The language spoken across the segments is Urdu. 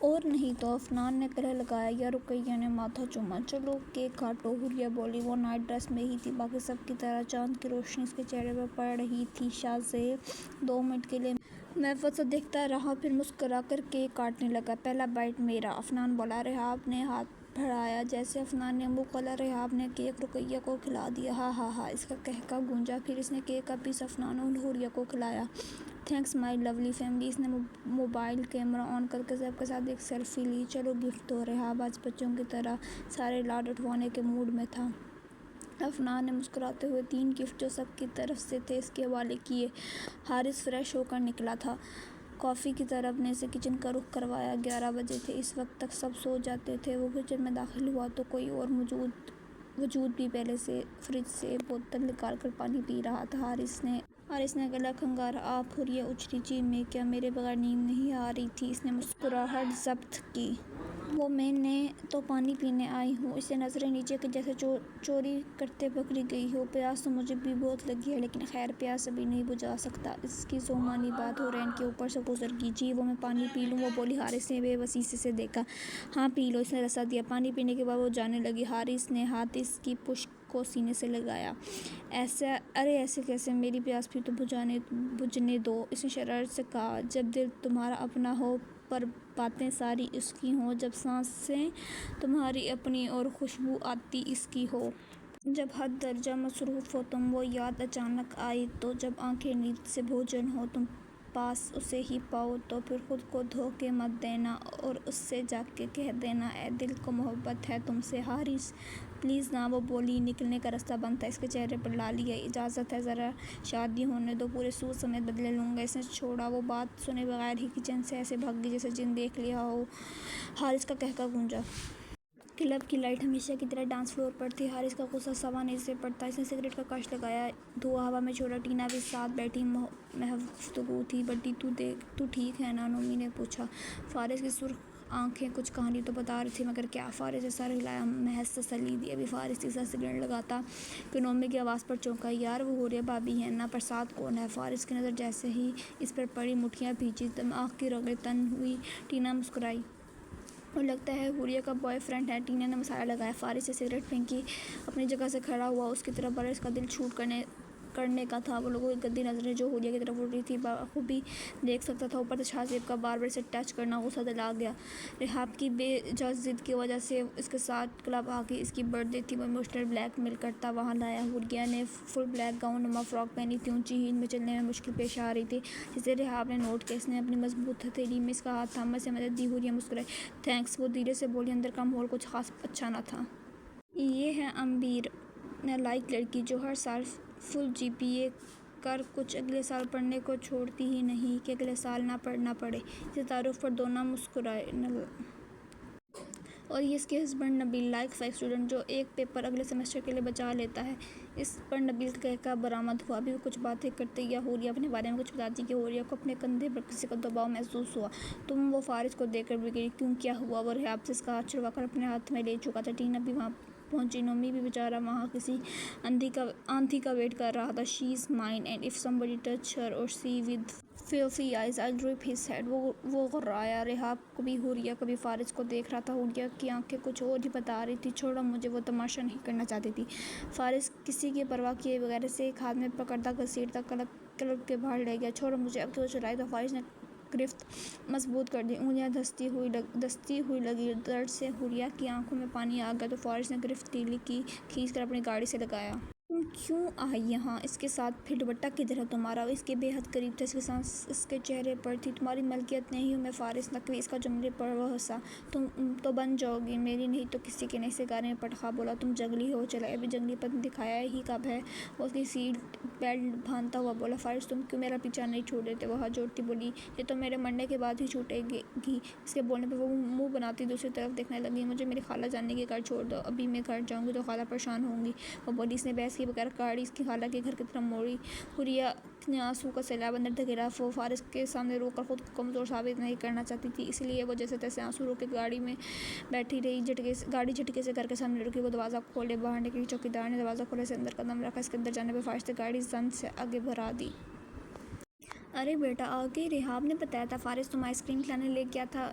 اور نہیں تو افنان نے گلے لگایا یا رقیہ نے ماتھا چوما۔ چلو کیک کاٹو، حوریہ بولی۔ وہ نائٹ ڈریس میں ہی تھی، باقی سب کی طرح چاند کی روشنی اس کے چہرے پر پڑ رہی تھی۔ شاہزیں 2 منٹ کے لیے محفوظ سے دیکھتا رہا، پھر مسکرا کر کیک کاٹنے لگا۔ پہلا بائٹ میرا، افنان بولا۔ رحاب نے ہاتھ بڑھایا۔ جیسے افنان نے منہ کھولا، رحاب نے کیک رقیہ کو کھلا دیا۔ ہا ہا ہا، اس کا قہقہ گونجا۔ پھر اس نے کیک کا پیس افنان اور حوریہ کو کھلایا۔ تھینکس مائی لولی فیملی۔ اس نے موبائل کیمرہ آن کر کے سب کے ساتھ ایک سیلفی لی۔ چلو گفٹ دو۔ رحاب آج بچوں کی طرح سارے لاڈ اٹھوانے کے موڈ میں تھا۔ افنان نے مسکراتے ہوئے 3 گفٹ جو سب کی طرف سے تھے اس کے حوالے کیے۔ حارث فریش ہو کر نکلا تھا۔ کافی کی طرف نے اسے کچن کا رخ کروایا۔ 11 بجے تھے، اس وقت تک سب سو جاتے تھے۔ وہ کچن میں داخل ہوا تو کوئی اور وجود بھی پہلے سے فریج سے بوتل نکال کر پانی پی رہا تھا۔ حارث نے گلا کھنگارا۔ آپ؟ حوریہ اچھلی۔ جی میں کیا میرے بغیر نیند نہیں آ رہی تھی؟ اس نے مسکراہٹ ضبط کی۔ وہ میں نے تو پانی پینے آئی ہوں۔ اس سے نظریں نیچے کی جیسے چوری کرتے پکڑی گئی ہو۔ پیاس تو مجھے بھی بہت لگی ہے، لیکن خیر پیاس ابھی نہیں بجھا سکتا۔ اس کی ذومانی بات حورین کے اوپر سے گزر گئی۔ جی وہ میں پانی پی لوں؟ وہ بولی۔ حارث نے بے بسی سے دیکھا۔ ہاں پی لو۔ اس نے رسا دیا۔ پانی پینے کے بعد وہ جانے لگی۔ حارث نے ہاتھ اس کی پشت کو سینے سے لگایا۔ ارے ایسے کیسے؟ میری پیاس بھی تو بجھنے دو، اس نے شرارت سے کہا۔ جب دل تمہارا اپنا ہو پر باتیں ساری اس کی ہوں، جب سانسیں تمہاری اپنی اور خوشبو آتی اس کی ہو، جب حد درجہ مصروف ہو تم، وہ یاد اچانک آئی تو، جب آنکھیں نیند سے بھوجن ہو تم پاس اسے ہی پاؤ تو، پھر خود کو دھوکے مت دینا اور اس سے جا کے کہہ دینا اے دل کو محبت ہے تم سے۔ حارث پلیز نا، وہ بولی۔ نکلنے کا راستہ بند تھا۔ اس کے چہرے پر لالی ہے۔ اجازت ہے، ذرا شادی ہونے دو، پورے سوٹ سمیت بدلے لوں گا۔ اس نے چھوڑا۔ وہ بات سنے بغیر ہی کچن سے ایسے بھاگ گئی جیسے جن دیکھ لیا ہو۔ حارث کا قہقہ گونجا۔ کلب کی لائٹ ہمیشہ کی طرح ڈانس فلور پر تھی۔ حارث کا غصہ سوانح سے پڑتا۔ اس نے سگریٹ کا کاش لگایا، دھواں ہوا میں چھوڑا۔ ٹینا بھی ساتھ بیٹھی محو گفتگو تھی۔ بٹی تو ٹھیک ہے نا؟ نومی نے پوچھا۔ فارس کی سرخ آنکھیں کچھ کہانی تو بتا رہی تھی مگر کیا؟ فارس نے سر ہلایا، محض تسلی دی۔ ابھی فارس تیسرا سگریٹ لگاتا کہ نومی کی آواز پر چونکا۔ یار وہ حوریہ بھابی ہے نا؟ پر ساتھ کون ہے؟ فارس کی نظر جیسے ہی اس پر پڑی، مٹھیاں بھیجی، دماغ کی رگیں تن ہوئی۔ ٹینا مسکرائی۔ وہ لگتا ہے حوریہ کا بوائے فرینڈ ہے۔ ٹینا نے مسالہ لگایا۔ فارس سے سگریٹ پھینکی، اپنی جگہ سے کھڑا ہوا۔ اس کی طرف بڑھا، اس کا دل چھوٹ کرنے کا تھا۔ وہ لوگوں کی گندی نظریں جو حوریہ کی طرف اٹھ رہی تھی بخوبی دیکھ سکتا تھا۔ اوپر سے شاہزیب کا بار بار اسے ٹچ کرنا غصہ دلا گیا۔ رحاب کی بے جا ضد کی وجہ سے اس کے ساتھ کلب آ گئی۔ اس کی برتھ ڈے تھی، وہ ایموشنل بلیک میل کرتا وہاں لایا۔ حوریہ نے فل بلیک گاؤن نما فراک پہنی تھی، اونچی ہیل میں چلنے میں مشکل پیش آ رہی تھی جسے رحاب نے نوٹ کیا۔ اس نے اپنی مضبوط ہتھیلی میں اس کا ہاتھ تھاما، اسے مدد دی۔ حوریہ مسکرائی۔ تھینکس، وہ دھیرے سے بولی۔ اندر کا ماحول کچھ خاص اچھا نہ تھا۔ یہ ہے امبیر، نالائق لڑکی جو ہر سال فل جی پی اے کر کچھ اگلے سال پڑھنے کو چھوڑتی ہی نہیں کہ اگلے سال نہ پڑھنا پڑے۔ اس تعارف پر دونوں مسکرائے۔ اور یہ اس کے ہسبینڈ نبیل، لائق 5 اسٹوڈنٹ جو ایک پیپر اگلے سیمسٹر کے لیے بچا لیتا ہے۔ اس پر نبیل کا قہقہ برآمد ہوا۔ ابھی وہ کچھ باتیں کرتے یا حوریہ اپنے بارے میں کچھ بتاتی کہ حوریہ کو اپنے کندھے پر کسی کا دباؤ محسوس ہوا۔ تم؟ وہ فارس کو دیکھ کر بگڑی۔ کیوں کیا ہوا؟ وہ رحاب سے اس کا ہاتھ چھڑوا کر اپنے ہاتھ میں لے چکا تھا۔ ٹینا بھی وہاں پہنچی۔ نومی بھی بیچارہ وہاں کسی آندھی کا ویٹ کر رہا تھا۔ She is mine and if somebody touch her or see with filthy eyes I'll rip his head۔ وہ غرایا۔ رحاب کبھی حوریہ کبھی فارس کو دیکھ رہا تھا۔ حوریہ کی آنکھیں کچھ اور ہی بتا رہی تھی۔ چھوڑو مجھے، وہ تماشا نہیں کرنا چاہتی تھی۔ فارس کسی کی پرواہ کیے بغیر اسے ایک ہاتھ میں پکڑتا گھسیٹتا کلب کے باہر لے گیا۔ چھوڑو مجھے۔ اب تو چلائی تو فارس نے گرفت مضبوط کر دی۔ انگلیاں دھستی ہوئی لگی۔ درد سے حوریہ کی آنکھوں میں پانی آ گیا تو فارس نے گرفت ڈھیلی کی، کھینچ کر اپنی گاڑی سے لگایا۔ تم کیوں آئی یہاں؟ اس کے ساتھ پھر دوپٹہ کدھر ہے تمہارا؟ وہ اس کے بے حد قریب تھا، اس کی سانس اس کے چہرے پر تھی۔ تمہاری ملکیت نہیں ہوں میں فارس نقوی۔ اس کا جملے پر وہ ہنسا۔ تم تو بن جاؤ گی، میری نہیں تو کسی کی نہیں، اس کے گانے میں پٹخا بولا۔ تم جنگلی ہو، چلا ابھی جنگلی پن دکھایا ہی کب ہے؟ وہ اس کی سیٹ بیلٹ باندھتا ہوا بولا۔ فارس تم کیوں میرا پیچھا نہیں چھوڑ دیتے؟ وہ ہاتھ جوڑتی بولی۔ یہ تو میرے مرنے کے بعد ہی چھوٹے گی۔ اس کے بولنے پر وہ منہ بناتی دوسری طرف دیکھنے لگی۔ مجھے میری خالہ جاننے کی گھر چھوڑ دو، ابھی میں گھر جاؤں گی تو خالہ پریشان ہوں گی، وہ بولی۔ اس نے بحث کے بغیر گاڑی اس کی خالہ کے گھر کی طرف موڑی۔ حوریہ نے آنسو کا سیلاب اندر دھکیلا۔ وہ فارس کے سامنے رو کر خود کو کمزور ثابت نہیں کرنا چاہتی تھی، اس لیے وہ جیسے تیسے آنسو روکے گاڑی میں بیٹھی رہی۔ گاڑی جھٹکے سے گھر کے سامنے رکی۔ وہ دروازہ کھولے باہر نکلی۔ چوکیدار نے دروازہ کھولنے سے اندر قدم رکھا۔ اس کے اندر جانے پر فارس نے گاڑی زن سے آگے بڑھا دی۔ ارے بیٹا آگے ریحاب نے بتایا تھا فارس تم آئس کریم کھلانے لے گیا تھا،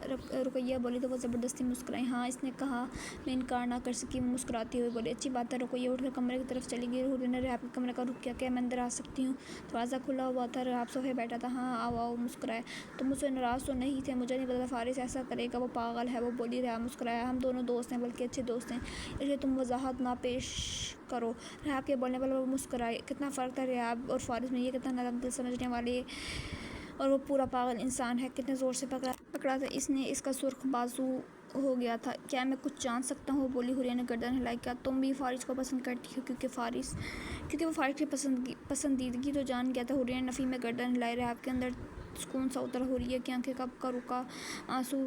رقیہ بولی تو وہ زبردستی مسکرائی۔ ہاں اس نے کہا۔ میں انکار نہ کر سکی، وہ مسکراتی ہوئی بولی اچھی بات ہے۔ رقیہ اٹھ کر کمرے کی طرف چلی گئی۔ حوریہ نے ریحاب کے کمرے کا رخ کیا۔ کیا میں اندر آ سکتی ہوں؟ دروازہ کھلا ہوا تھا، ریحاب صوفے بیٹھا تھا۔ ہاں آؤ آؤ، مسکرائے۔ تم مجھ سے ناراض تو نہیں تھے؟ مجھے نہیں پتا فارس ایسا کرے گا، وہ پاگل ہے، وہ بولی۔ ریحاب مسکرایا۔ ہم دونوں دوست ہیں، بلکہ اچھے دوست ہیں، اس لیے تم وضاحت نہ پیش کرو۔ ریحاب کے بولنے پر وہ مسکرائی۔ کتنا فرق تھا ریحاب اور فارس میں، یہ کتنا نرم دل سمجھنے والے اور وہ پورا پاگل انسان ہے۔ کتنے زور سے پکڑا تھا اس نے، اس کا سرخ بازو ہو گیا تھا۔ کیا میں کچھ جان سکتا ہوں؟ بولی۔ حوریہ نے گردن ہلائی۔ کیا تم بھی فارس کو پسند کرتی ہو؟ کیونکہ وہ فارس کی پسندیدگی تو جان گیا تھا۔ حوریہ نے نفی میں گردن ہلائی۔ ریحاب کے اندر سکون سا اترا۔ حوریہ کی آنکھیں کب کا رکا آنسو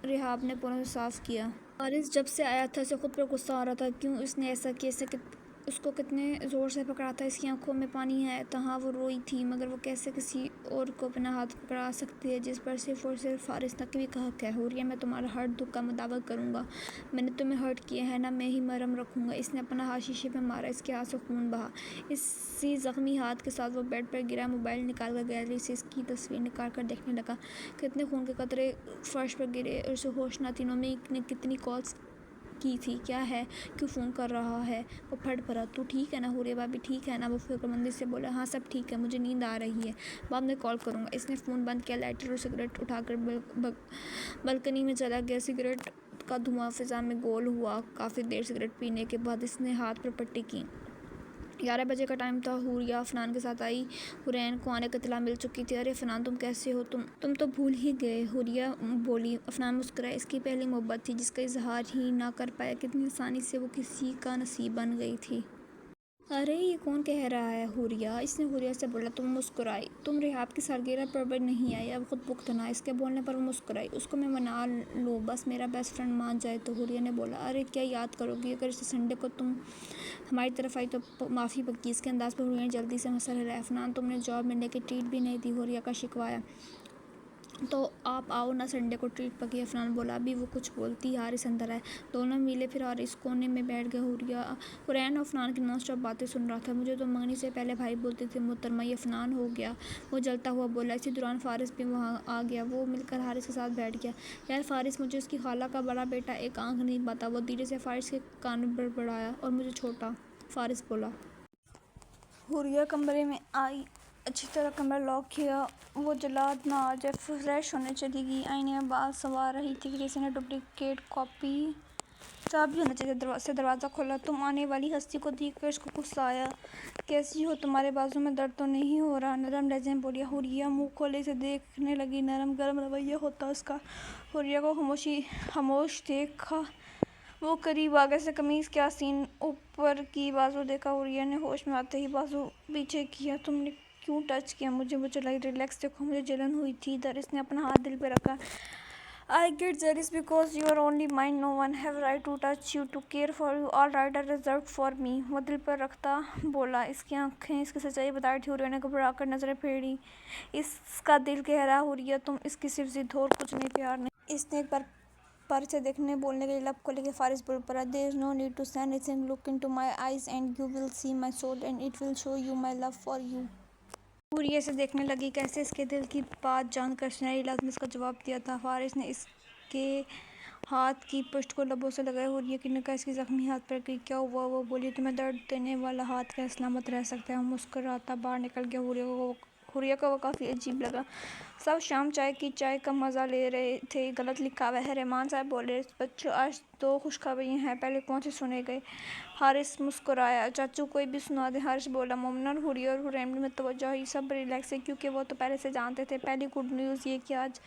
ریحاب نے پورا صاف کیا۔ فارس جب سے آیا تھا اسے خود پر غصہ آ رہا تھا، کیوں اس نے ایسا کیا، اس کو کتنے زور سے پکڑا تھا، اس کی آنکھوں میں پانی ہے، تہاں وہ روئی تھی، مگر وہ کیسے کسی اور کو اپنا ہاتھ پکڑا سکتی ہے جس پر صرف اور صرف فارس نقوی کا حق ہے؟ حوریہ میں تمہارا ہر دکھ کا مداوع کروں گا، میں نے تمہیں ہرٹ کیا ہے نا، میں ہی مرہم رکھوں گا۔ اس نے اپنا ہاتھ شیشے پہ مارا، اس کے ہاتھ سے خون بہا۔ اسی زخمی ہاتھ کے ساتھ وہ بیڈ پر گرا، موبائل نکال کر گیلری سے اس کی تصویر نکال کر دیکھنے لگا۔ کتنے خون کے قطرے فرش پر گرے، اور اسے ہوش نہ تھی۔ نومی نے کتنی کالز کی تھی، کیا ہے، کیوں فون کر رہا ہے؟ وہ پھٹ پڑا۔ تو ٹھیک ہے نا حوریہ بھابی، ٹھیک ہے نا؟ وہ فکرمندی سے بولا۔ ہاں سب ٹھیک ہے، مجھے نیند آ رہی ہے، بعد میں کال کروں گا۔ اس نے فون بند کیا، لائٹر اور سگریٹ اٹھا کر بلکنی میں چلا گیا۔ سگریٹ کا دھواں فضا میں گول ہوا۔ کافی دیر سگریٹ پینے کے بعد اس نے ہاتھ پر پٹی کی۔ 11 بجے کا ٹائم تھا۔ حوریہ افنان کے ساتھ آئی۔ حورین کو آنے کی اطلاع مل چکی تھی۔ ارے افنان تم کیسے ہو؟ تم تو بھول ہی گئے، حوریہ بولی۔ افنان مسکرایا۔ اس کی پہلی محبت تھی جس کا اظہار ہی نہ کر پایا، کتنی آسانی سے وہ کسی کا نصیب بن گئی تھی۔ ارے یہ کون کہہ رہا ہے حوریہ؟ اس نے حوریہ سے بولا۔ تم مسکرائی۔ تم ریحاب کی سالگرہ پر بھی نہیں آئی، اب خود بخت نہ۔ اس کے بولنے پر وہ مسکرائی۔ اس کو میں منا لوں، بس میرا بیسٹ فرینڈ مان جائے تو، حوریہ نے بولا۔ ارے کیا یاد کرو گی، اگر اس سنڈے کو تم ہماری طرف آئی تو معافی پکی۔ اس کے انداز پر حوریہ نے جلدی سے مسئلہ ہلایا۔ افنان تم نے جواب ملنے کی ٹریٹ بھی نہیں دی، حوریہ کا شکوایا۔ تو آپ آؤ نا، سنڈے کو ٹریٹ پکی، افنان بولا۔ ابھی وہ کچھ بولتی حارث اندر آئے، دونوں ملے، پھر حارث کونے میں بیٹھ گئے۔ حورین افنان کی نان اسٹاپ باتیں سن رہا تھا۔ مجھے تو منگنی سے پہلے بھائی بولتے تھے محترمہ، یہ افنان ہو گیا، وہ جلتا ہوا بولا۔ اسی دوران فارس بھی وہاں آ گیا، وہ مل کر حارث کے ساتھ بیٹھ گیا۔ یار فارس، مجھے اس کی خالہ کا بڑا بیٹا ایک آنکھ نہیں پاتا، وہ دھیرے سے فارس کے کان میں بڑبڑایا۔ اور مجھے چھوٹا، فارس بولا۔ حوریہ کمرے میں آئی، اچھی طرح کمرہ لاک کیا، وہ جلاد نہ آ جائے۔ فریش ہونے چلی گئی، آئینے میں بال سنوار رہی تھی کہ کسی نے ڈپلیکیٹ کاپی چابی ہونا چاہیے سے دروازہ کھولا۔ تم آنے والی ہستی کو دیکھ کر اس کو غصہ آیا۔ کیسی ہو، تمہارے بازو میں درد تو نہیں ہو رہا؟ نرم لہجے میں بولی حوریہ۔ منہ کھولے اسے دیکھنے لگی، نرم گرم رویہ ہوتا اس کا۔ حوریہ کو خاموش دیکھا، وہ قریب آ گئے۔ قمیض کے آستین اوپر کی بازو دیکھا۔ حوریہ نے ہوش میں آتے ہی بازو پیچھے کیا۔ تم نے کیوں ٹچ کیا مجھے؟ وہ چلائی۔ ریلیکس، دیکھو مجھے جلن ہوئی تھی ادھر۔ اس نے اپنا ہاتھ دل پہ رکھا۔ I get jealous because you are only mine. No one have right to touch you, to care for you. All right are reserved for me. وہ دل پر رکھتا بولا۔ اس کی آنکھیں اس کی سچائی بتا رہی تھی۔ حوریہ نے گھبرا کر نظریں پھیری۔ اس کا دل کہہ رہا حوریہ تم اس کی صرف ضد ہو اور کچھ نہیں، پیار نہیں۔ اس نے ایک بار پر سے دیکھنے بولنے کے لیے لب کھولے کہ فارس بول پڑا۔ There is no need to say anything. Look into my eyes and you will see my soul and it will show you my love for you. حوریہ سے دیکھنے لگی، کیسے اس کے دل کی بات جان کر سنہری لفظ میں اس کا جواب دیا تھا۔ فارس نے اس کے ہاتھ کی پشت کو لبوں سے لگایا۔ حوریہ کی نگاہ اس کے زخمی ہاتھ پر گئی۔ کیا ہوا؟ وہ بولی۔ تمہیں درد دینے والا ہاتھ کیا سلامت رہ سکتا ہے؟ وہ مسکراتا باہر نکل گیا۔ حوریہ کو وہ کافی عجیب لگا۔ سب شام چائے کا مزہ لے رہے تھے۔ غلط لکھا ہوا ہے، رحمان صاحب بولے۔ بچوں آج 2 خوشخبریاں ہیں، پہلے کون سی سنے گئے؟ حارث مسکرایا۔ چاچو کوئی بھی سنا دیں، حارث بولا۔ مومنہ اور حوریہ اور حورین میں توجہ ہوئی، سب ریلیکس ہے کیونکہ وہ تو پہلے سے جانتے تھے۔ پہلی گڈ نیوز یہ کہ آج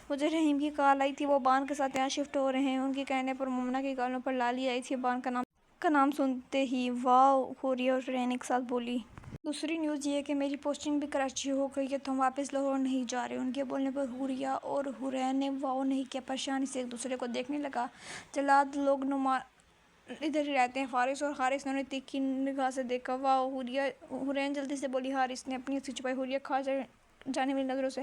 مجھے رحیم کی کال آئی تھی، وہ بان کے ساتھ یہاں شفٹ ہو رہے ہیں۔ ان کے کہنے پر مومنہ کی گالوں پر لالی آئی تھی بان کا نام سنتے ہی۔ واو، حوریہ اور حورین ایک ساتھ بولی۔ دوسری نیوز یہ ہے کہ میری پوسٹنگ بھی کراچی ہو گئی ہے، تو ہم واپس لاہور نہیں جا رہے۔ ان کے بولنے پر حوریہ اور حورین نے واو نہیں کیا، پریشانی سے ایک دوسرے کو دیکھنے لگا۔ جلاد لوگ ادھر ہی رہتے ہیں، فارس اور حارث نے انہیں تیکھی نگاہ سے دیکھا۔ واو، حورین جلدی سے بولی۔ حارث نے اپنی ہنسی چھپائی۔ حوریہ کھا جانے والی نظروں سے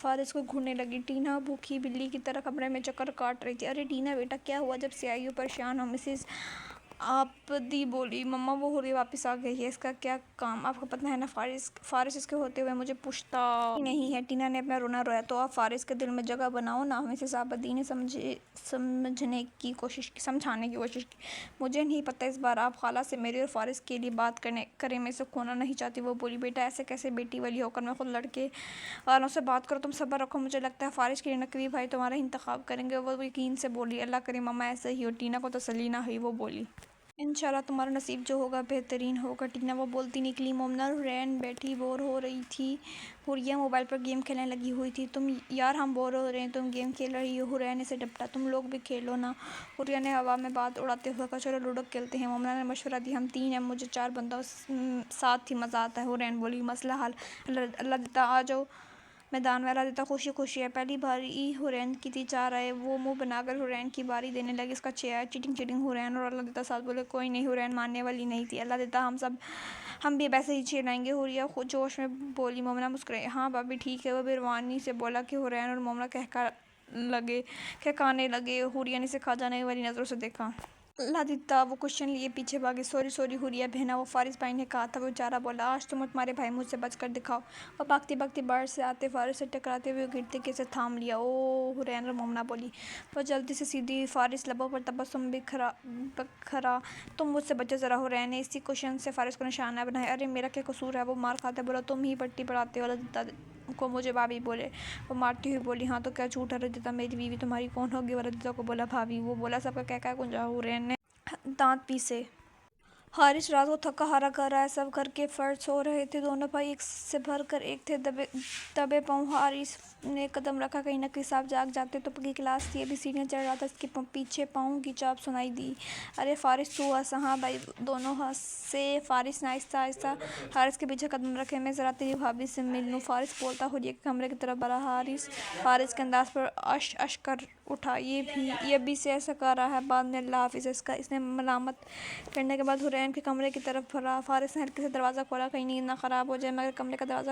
فارس کو گھورنے لگی۔ ٹینا بھوکی بلی کی طرح کمرے میں چکر کاٹ رہی تھی۔ ارے ٹینا بیٹا، کیا ہوا؟ جب سے آئی ہو پریشان ہو؟ مسز آپ دی بولی مما وہ ہو رہی واپس آ گئی ہے، اس کا کیا کام؟ آپ کو پتہ ہے نا فارس اس کے ہوتے ہوئے مجھے پوچھتا ہی نہیں ہے۔ ٹینا نے اپنا رونا رویا۔ تو آپ فارس کے دل میں جگہ بناؤ نا۔ مسز آبادی نے سمجھانے کی کوشش کی۔ مجھے نہیں پتہ، اس بار آپ خالہ سے میری اور فارس کے لیے بات کریں، میں اسے کھونا نہیں چاہتی۔ وہ بولی بیٹا ایسے کیسے، بیٹی والی ہو کر میں خود لڑکے والوں سے بات کروں، تم صبر رکھو، مجھے لگتا ہے فارس کے لیے نقوی بھائی تمہارا انتخاب کریں گے۔ وہ یقین سے بولی اللہ کرے مما ایسا ہی ہو۔ ٹینا کو تسلی نہ ہوئی، وہ بولی انشاءاللہ تمہارا نصیب جو ہوگا بہترین ہوگا ٹینا۔ وہ بولتی نکلی۔ مومنہ اور حورین بیٹھی بور ہو رہی تھی۔ حوریہ موبائل پر گیم کھیلنے لگی ہوئی تھی۔ تم یار ہم بور ہو رہے ہیں، تم گیم کھیل رہی ہو؟ حورین نے اسے ڈپٹا۔ تم لوگ بھی کھیلو نا۔ حوریہ نے ہوا میں بات اڑاتے ہوئے کہا چلو لوڈو کھیلتے ہیں۔ مومنہ نے مشورہ دیا ہم 3 ہیں، مجھے 4 بندوں ساتھ ہی مزہ آتا ہے۔ حورین بولی مسئلہ حل، اللہ دیتا آ جاؤ میدان میں، اللہ دیتا خوشی خوشی ہے۔ پہلی باری حورین کی تھی، 4 آئے۔ وہ منہ بنا کر حورین کی باری دینے لگی، اس کا 6 آئے۔ چیٹنگ حورین اور اللہ دیتا ساتھ بولے کوئی نہیں۔ حورین ماننے والی نہیں تھی۔ اللہ دیتا ہم بھی ایسے ہی چھیڑائیں گے۔ حوریہ خود جوش میں بولی۔ مومنہ مسکرائی ہاں بھابی ٹھیک ہے۔ وہ بھی روانی سے بولا کہ حورین اور مومنہ کہکانے لگے۔ حوریہ نے اسے کھا جانے والی نظروں سے دیکھا۔ اللہ دیتا وہ کوشچن لیے پیچھے بھاگی۔ سوری حوریہ بہنا، وہ فارس بھائی نے کہا تھا۔ وہ بیچارہ بولا آج تم اور تمہارے بھائی مجھ سے بچ کر دکھاؤ۔ وہ بھاگتی باہر سے آتے فارس سے ٹکراتے ہوئے گرتے کہ اسے تھام لیا۔ اوہ حورین اور مومنہ بولی۔ وہ جلدی سے سیدھی ہوئی۔ فارس لبوں پر تبسم بکھرا تم مجھ سے بچو ذرا۔ حورین نے اسی کوشچن سے فارس کو نشانہ بنایا۔ ارے میرا کیا قصور ہے؟ وہ مار کھاتا بولا تم ہی پٹی پڑھاتے ہو اللہ دیتا کو مجھے بھابی بولے۔ وہ مارتی ہوئی بولی ہاں تو کیا جھوٹ ہے اللہ دیتا میری بیوی تمہاری کون ہوگی؟ وہ اللہ دیتا کو بولا بھابی۔ وہ بولا سب کا کہکہ گونجا۔ حورین نے دانت پیسے۔ حارث رات کو تھکا ہارا گھر آیا۔ سب گھر کے فرد سو رہے تھے۔ دونوں بھائی ایک سے بڑھ کر ایک تھے۔ دبے پاؤں حارث نے قدم رکھا، کہیں نقوی صاحب جاگ جاتے تو پکی کلاس تھی، ابھی سیڑھیاں چڑھ رہا تھا، اس کے پیچھے پاؤں کی چاپ سنائی دی۔ ارے فارس تو ہنسا۔ ہاں بھائی دونوں ہنسے۔ فارس نے آہستہ حارث کے پیچھے قدم رکھے۔ میں ذرا تیری بھابی سے مل لوں، فارس بولتا۔ حوریہ کے کمرے کی طرف بڑھا۔ حارث فارس کے انداز پر اش کر اٹھا، یہ ابھی سے ایسا کر رہا ہے، بعد میں اللہ حافظ اس نے ملامت کرنے کے بعد حورین کے کمرے کی طرف بڑھا۔ فارس نے ہلکے سے دروازہ کھولا، کہیں نیند نہ خراب ہو جائے، مگر کمرے کا دروازہ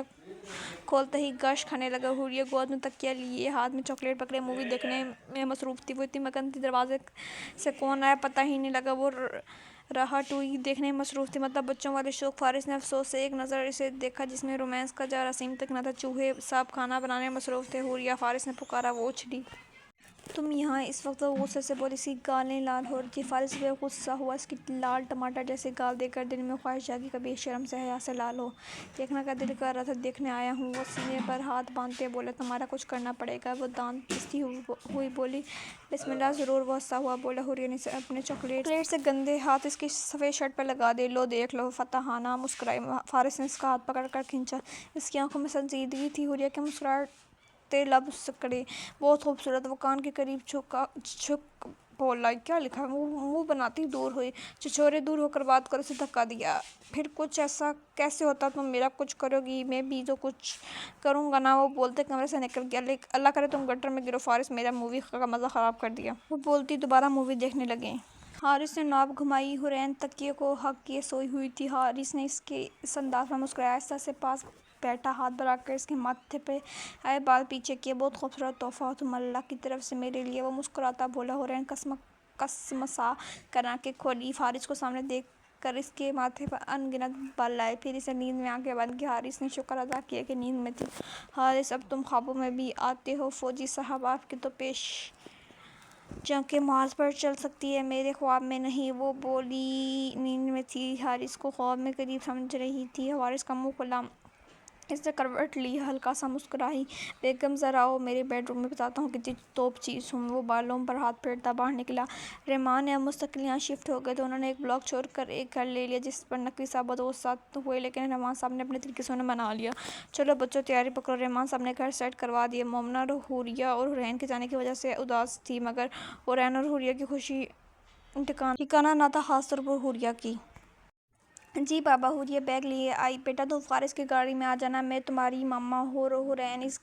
کھولتے ہی گش کھانے لگا۔ حوریہ گود میں تکیہ لیے ہاتھ میں چاکلیٹ پکڑے مووی دیکھنے میں مصروف تھی۔ وہ اتنی مگن تھی دروازے سے کون آیا پتہ ہی نہیں لگا۔ وہ رہا ٹوئی دیکھنے میں مصروف تھی، مطلب بچوں والے شوق۔ فارس نے افسوس سے ایک نظر اسے دیکھا جس میں رومانس کا جراثیم تک نہ تھا۔ چوہے سب کھانا بنانے میں مصروف تھے۔ حوریہ فارس نے پکارا، وہ اچھلی۔ تم یہاں اس وقت؟ وہ غصے سے بولی، اس کی گالیں لال ہو رہی تھیں۔ فارس بے غصہ ہوا، اس کی لال ٹماٹر جیسی گال دیکھ کر دل میں خواہش جاگی کبھی شرم سے حیا سے لال ہو۔ دیکھنے کا دل کر رہا تھا، دیکھنے آیا ہوں۔ وہ سینے پر ہاتھ باندھتے بولا، تمہارا کچھ کرنا پڑے گا۔ وہ دانت پیستی ہوئی بولی، بسم اللہ ضرور۔ وہ ہنستا ہوا بولا۔ حوریہ نے اپنے چاکلیٹ سے گندے ہاتھ اس کی سفید شرٹ پر لگا دیے۔ لو دیکھ لو۔ فاتحانہ مسکرائی۔ فارس نے اس کا ہاتھ پکڑ کر کھینچا، اس کی آنکھوں میں سنجیدگی تھی۔ حوریہ کے مسکراتے لب سکڑے، بہت خوبصورت۔ وہ کان کے قریب جھک بولا، کیا لکھا ہے؟ وہ منہ بناتی دور ہوئی۔ چھچورے دور ہو کر بات کرو، اسے دھکا دیا۔ پھر کچھ ایسا کیسے ہوتا تم میرا کچھ کرو گی، میں بھی تو کچھ کروں گا نا۔ وہ بولتے کمرے سے نکل گیا۔ اللہ کرے تم گٹر میں گرو۔ فارس میرا مووی کا مزہ خراب کر دیا۔ وہ بولتی دوبارہ مووی دیکھنے لگے۔ حارث نے ناپ گھمائی۔ حورین تکیے کو ہک کیے سوئی ہوئی تھی۔ حارث نے اس کے اس انداز میں مسکرایا، آہستہ سے پاس بیٹھا، ہاتھ بڑھا کر اس کے ماتھے پہ آئے بال پیچھے کیے۔ بہت خوبصورت تحفہ ہو تم اللہ کی طرف سے میرے لیے۔ وہ مسکراتا بولا۔ حورین کسمسا کر آنکھیں کھولی۔ حارث کو سامنے دیکھ کر اس کے ماتھے پر ان گنت بال آئے، پھر اسے نیند میں آنکھیں بند کی۔ حارث نے شکر ادا کیا کہ نیند میں تھی۔ حارث اب تم خوابوں میں بھی آتے ہو فوجی صاحب، آپ کی تو پیش جنگ محاذ پر چل سکتی ہے، میرے خواب میں نہیں۔ وہ بولی نیند میں تھی، حارث کو خواب میں قریب سمجھ رہی تھی۔ حارث کا منہ کھلا، اس نے کروٹ لی، ہلکا سا مسکرائی۔ بیگم ذرا آؤ میرے بیڈ روم میں، بتاتا ہوں کتنی توپ چیز ہوں۔ وہ بالوں پر ہاتھ پھیرتا باہر نکلا۔ رحمان نے اب مستقل یہاں شفٹ ہو گئے تھے۔ انہوں نے ایک بلاک چھوڑ کر ایک گھر لے لیا جس پر نقوی صاحب بہت غصہ ہوئے، لیکن رحمان صاحب نے اپنے طریقے سے انہیں منا لیا۔ چلو بچوں تیاری پکڑو۔ رحمان صاحب نے گھر سیٹ کروا دیا۔ مومنہ حوریہ اور حورین کے جانے کی وجہ سے اداس تھی، مگر حورین اور حوریہ کی خوشی ٹھکانا نہ تھا، خاص طور پر حوریہ کی۔ جی بابا۔ حوریہ بیگ لیے آئی۔ بیٹا تم فارس کی گاڑی میں آ جانا، میں تمہاری مما۔ حورین اس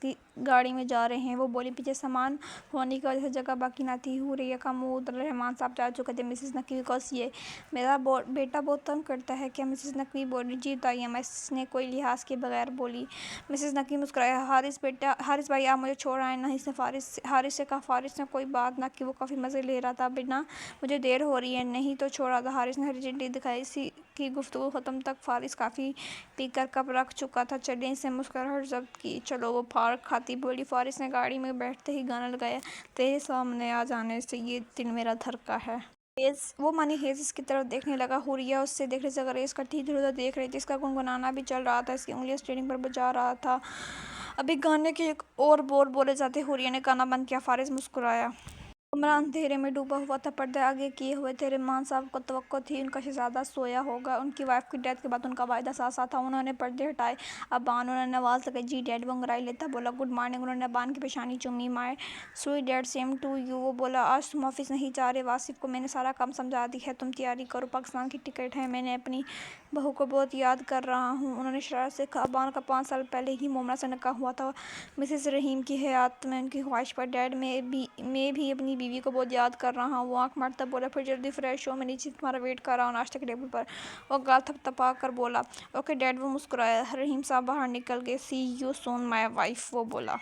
گاڑی میں جا رہے ہیں۔ وہ بولی پیچھے سامان ہونے کی وجہ سے جگہ باقی نہ تھی۔ حوریہ کا منہ ادھر رحمان صاحب جا چکے تھے۔ مسز نقوی بیکاز یہ میرا بیٹا بہت تنگ کرتا ہے کیا؟ مسز نقوی بولی۔ جی بتائیے، مسز نے کوئی لحاظ کے بغیر بولی۔ مسز نقوی مسکرایا۔ حارث بھائی آپ مجھے چھوڑ آئیں۔ حارث سے کہا۔ حارث نے کوئی بات نہ کی، وہ کافی مزے لے رہا تھا۔ بیٹا مجھے دیر ہو رہی ہے۔ نہیں تو چھوڑا تھا۔ حارث نے ہریجنٹی دکھائی۔ اسی کی گفتگو ختم تک حارث کافی پی کر کپ رکھ چکا تھا۔ چلیں، اسے مسکراہٹ ضبط کی۔ چلو، وہ پارک کھاتی بولی۔ حارث نے گاڑی میں بیٹھتے ہی گانا لگایا۔ تیرے سامنے آ جانے سے یہ دل میرا دھڑکا ہے۔ وہ مانی حیض کی طرف دیکھنے لگا۔ حوریہ اس سے دیکھنے سے گریز کرتی ادھر ادھر دیکھ رہی تھی۔ اس کا گنگنانا بھی چل رہا تھا۔ اس کی انگلیاں اسٹیئرنگ پر بجا رہا تھا۔ ابھی گانے کے ایک اور بول بولے جاتے حوریہ نے گانا بند کیا۔ حارث مسکرایا۔ کمرہ اندھیرے میں ڈوبا ہوا تھا۔ پردے آگے کیے ہوئے تھے۔ رحمان صاحب کو توقع تھی ان کا شہزادہ سویا ہوگا۔ ان کی وائف کی ڈیتھ کے بعد ان کا واحد اثاثہ تھا۔ انہوں نے پردے ہٹائے۔ ابا، انہوں نے آواز لگائی۔ جی ڈیڈ، وہ انگڑائی لیتا بولا۔ گڈ مارننگ، انہوں نے ابا کی پیشانی چومی۔ My sweet dad, same to you, وہ بولا۔ آج تم آفس نہیں جا رہے؟ واصف کو میں نے سارا کام سمجھا دی ہے، تم تیاری کرو، پاکستان کی ٹکٹ ہے۔ میں اپنی بہو کو بہت یاد کر رہا ہوں، انہوں نے شرارت سے کہا۔ ابا کا 5 سال پہلے ہی مومنہ سے نکاح ہوا تھا۔ مسز رحیم کی حیات میں ان کی خواہش پر ڈیڈ میں بھی اپنی بیوی کو بہت یاد کر رہا ہوں، وہ آنکھ مارتا بولا۔ پھر جلدی فریش ہو، میں نیچے تمہارا ویٹ کر رہا ہوں ناشتے کے ٹیبل پر، وہ گال تھپ تھپا کر بولا۔ اوکے ڈیڈ، وہ مسکرایا۔ رحیم صاحب باہر نکل گئے۔ سی یو سون مائی وائف، وہ بولا۔